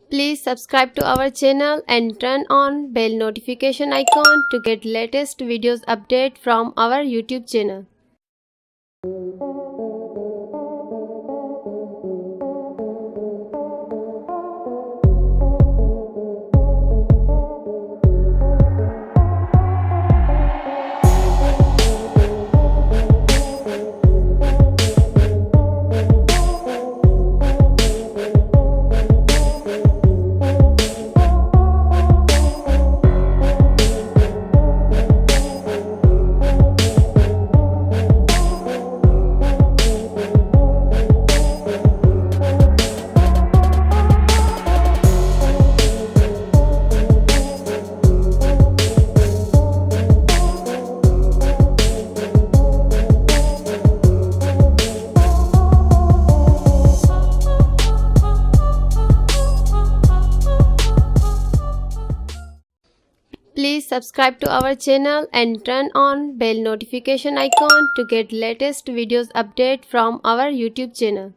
Please subscribe to our channel and turn on bell notification icon to get latest videos update from our YouTube channel. Please subscribe to our channel and turn on bell notification icon to get latest videos update from our YouTube channel.